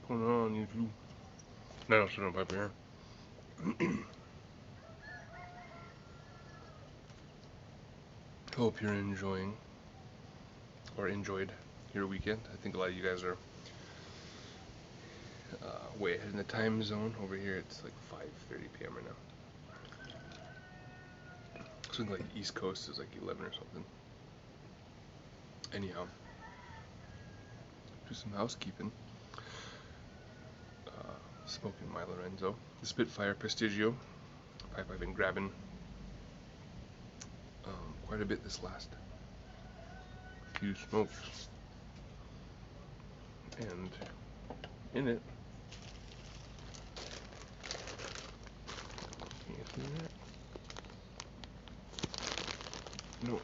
What's going on, YouTube? No, shut up, here. Hope you're enjoying or enjoyed your weekend. I think a lot of you guys are way ahead in the time zone. Over here, it's like 5:30 p.m. right now. Something like the East Coast is like 11 or something. Anyhow, do some housekeeping. Smoking my Lorenzo, the Spitfire Prestigio. Pipe I've been grabbing quite a bit this last few smokes, and in it, can you see that? No,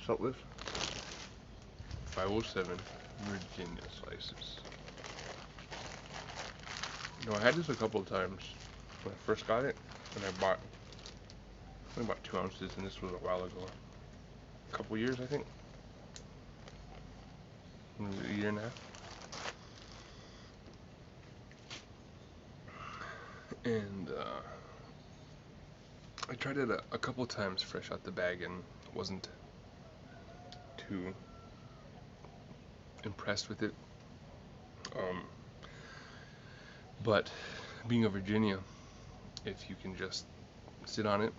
Sutliff 507 Virginia slices. I had this a couple of times when I first got it, and I bought only about 2 ounces, and this was a while ago, a couple years I think, maybe a year and a half. And I tried it a couple times fresh out the bag and wasn't too impressed with it. But being a Virginia, if you can just sit on it,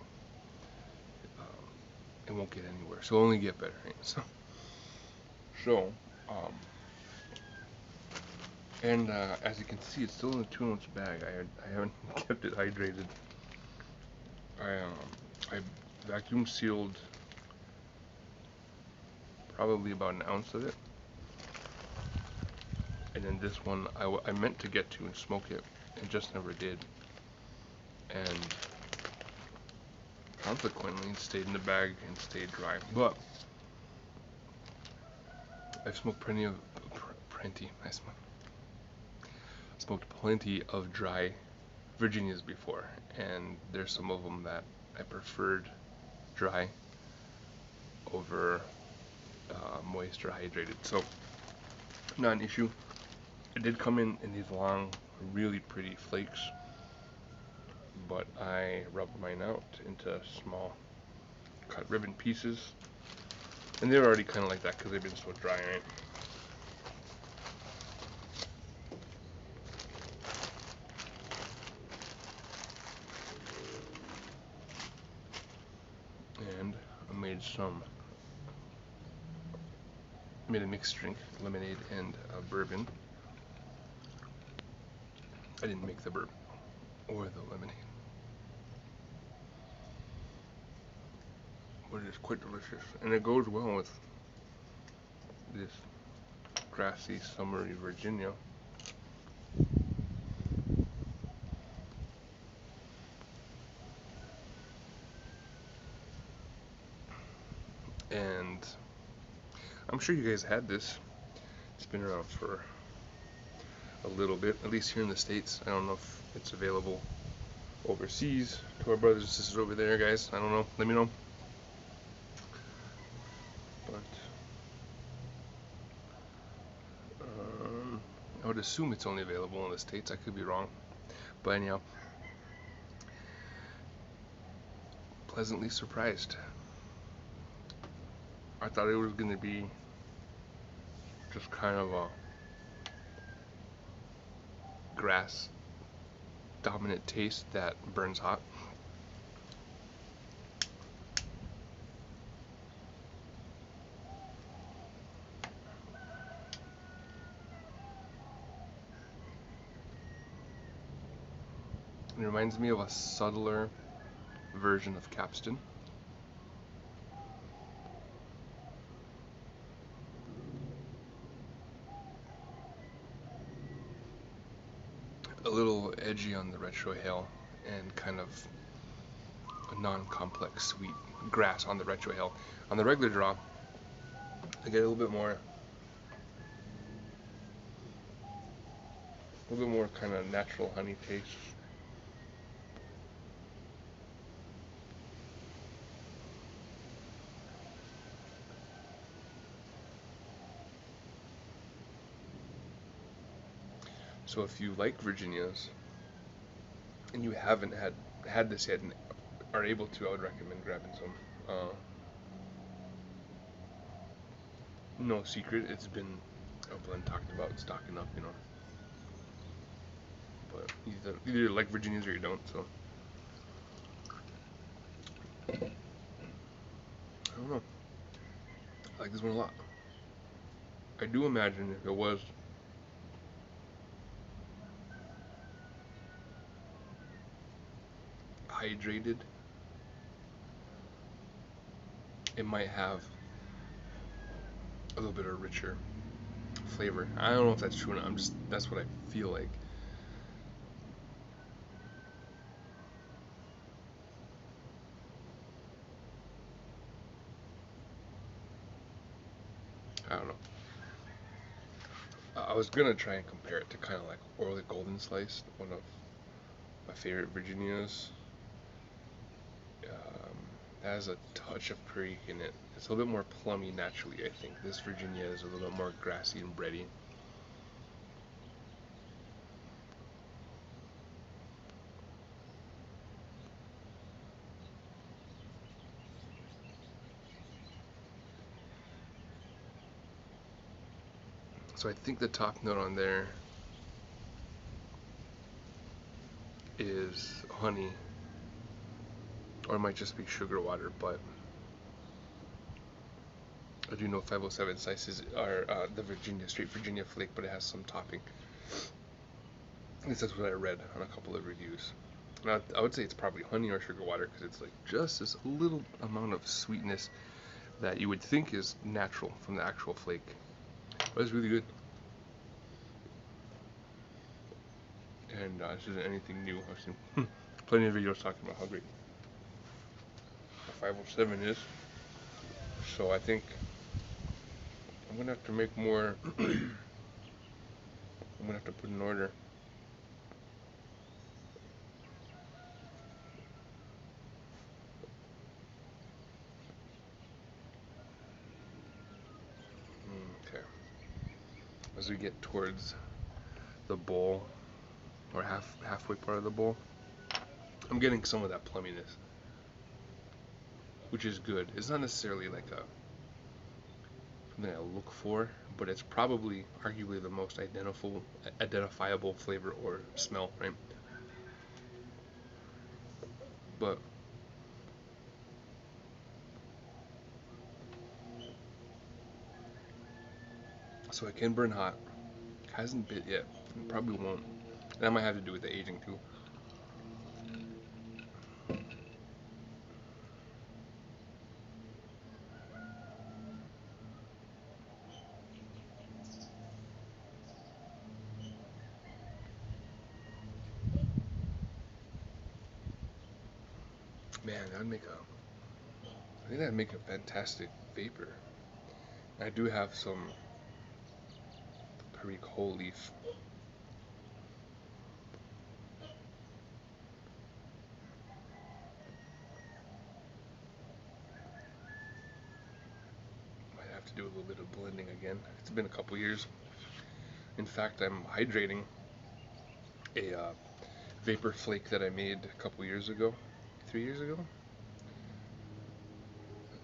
it won't get anywhere. So it'll only get better. Right? And as you can see, it's still in a 2-ounce bag. I haven't kept it hydrated. I vacuum sealed probably about an ounce of it, and then this one I meant to get to and smoke it, and just never did, and consequently it stayed in the bag and stayed dry. But I've smoked plenty of dry Virginias before, and there's some of them that I preferred dry over moist or hydrated, so not an issue. It did come in these long, really pretty flakes, but I rubbed mine out into small cut ribbon pieces, and they're already kind of like that because they've been so dry, right? And I made a mixed drink, lemonade and bourbon. I didn't make the bourbon or the lemonade, but it's quite delicious, and it goes well with this grassy, summery Virginia. And I'm sure you guys had this. It's been around for a little bit, at least here in the States. I don't know if it's available overseas to our brothers and sisters over there, guys. I don't know. Let me know. But I would assume it's only available in the States. I could be wrong. But anyhow, pleasantly surprised. I thought it was going to be just kind of a grass dominant taste that burns hot. It reminds me of a subtler version of Capstan. A little edgy on the retrohale, and kind of a non-complex sweet grass on the retrohale. On the regular draw, I get a little bit more kind of natural honey taste. So if you like Virginias and you haven't had this yet and are able to, I would recommend grabbing some. No secret, it's been Upland talked about stocking up, But either you like Virginias or you don't. So I don't know. I like this one a lot. I do imagine if it was hydrated, it might have a little bit of richer flavor. I don't know if that's true or not. That's what I feel like. I don't know. I was gonna try and compare it to kind of like Orly Golden Slice, one of my favorite Virginias. It has a touch of creek in it. It's a little bit more plummy naturally, I think. This Virginia is a little bit more grassy and bready. So I think the top note on there is honey, or it might just be sugar water, but I do know 507 slices are the Virginia straight Virginia flake, but it has some topping. At least that's what I read on a couple of reviews. Now, I would say it's probably honey or sugar water because it's like just this little amount of sweetness that you would think is natural from the actual flake. But it's really good. And this isn't anything new. I've seen plenty of videos talking about how great 507 is. So I think I'm gonna have to make more. I'm gonna have to put an order. Okay. As we get towards the bowl, or halfway part of the bowl, I'm getting some of that plumminess, which is good. It's not necessarily like something I look for, but it's probably arguably the most identifiable flavor or smell, right? But so it can burn hot. Hasn't bit yet. It probably won't. That might have to do with the aging too. Man, I think that'd make a fantastic vapor. I do have some Perique whole leaf. Might have to do a little bit of blending again. It's been a couple years. In fact, I'm hydrating a vapor flake that I made a couple years ago, 3 years ago,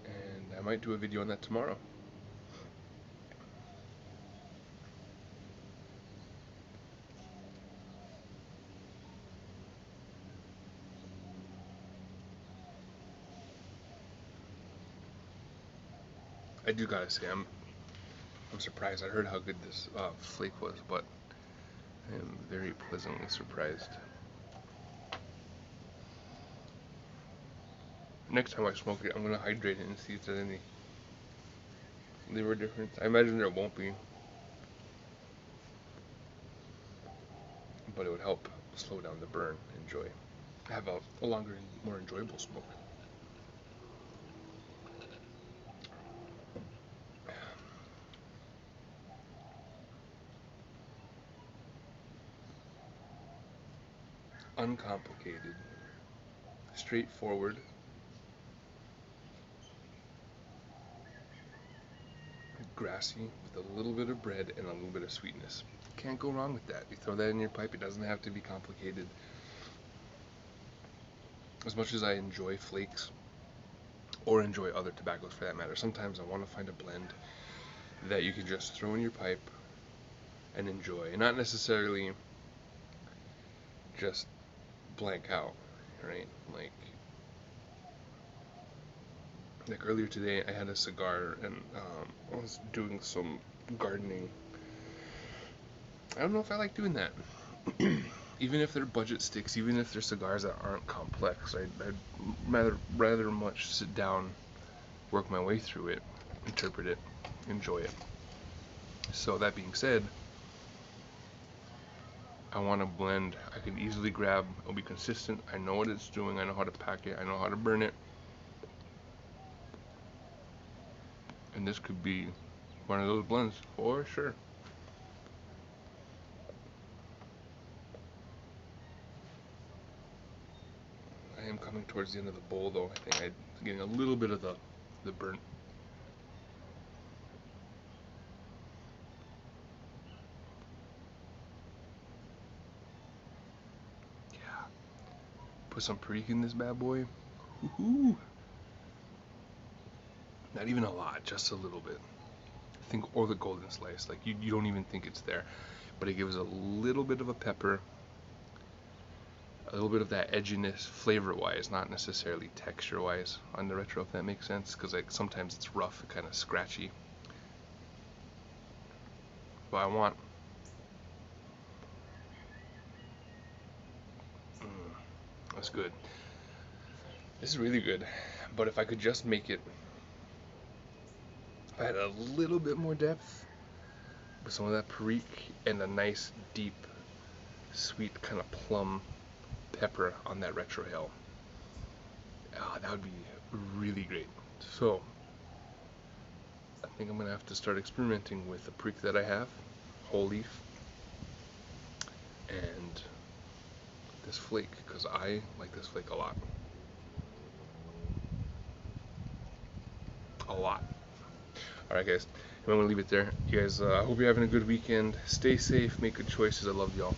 and I might do a video on that tomorrow. I do gotta say, I'm surprised. I heard how good this flake was, but I am very pleasantly surprised. Next time I smoke it, I'm gonna hydrate it and see if there's any flavor difference. I imagine there won't be, but it would help slow down the burn. Enjoy. Have a longer and more enjoyable smoke. Uncomplicated, straightforward, grassy with a little bit of bread and a little bit of sweetness. Can't go wrong with that. You throw that in your pipe, it doesn't have to be complicated. As much as I enjoy flakes, or enjoy other tobaccos for that matter, sometimes I want to find a blend that you can just throw in your pipe and enjoy, and not necessarily just blank out, right? Like earlier today, I had a cigar, and I was doing some gardening. I don't know if I like doing that. Even if they're budget sticks, even if they're cigars that aren't complex, I'd rather much sit down, work my way through it, interpret it, enjoy it. So that being said, I want a blend I can easily grab. It'll be consistent. I know what it's doing. I know how to pack it. I know how to burn it. And this could be one of those blends for sure. I am coming towards the end of the bowl though. I think I'm getting a little bit of the burnt. Yeah. Put some Perique in this bad boy. Woohoo! Not even a lot, just a little bit. I think, or the golden slice. Like you don't even think it's there, but it gives a little bit of a pepper, a little bit of that edginess, flavor-wise, not necessarily texture-wise on the retro, if that makes sense. Because like sometimes it's rough, kind of scratchy. But I want. That's good. This is really good. But if I could just make it, if I had a little bit more depth with some of that Perique and a nice deep sweet kind of plum pepper on that retro hill, that would be really great. So I think I'm gonna have to start experimenting with the Perique that I have, whole leaf, and this flake, because I like this flake a lot. A lot. Alright guys, I'm gonna leave it there. You guys, I hope you're having a good weekend. Stay safe, make good choices. I love y'all.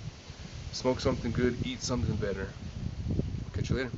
Smoke something good, eat something better. Catch you later.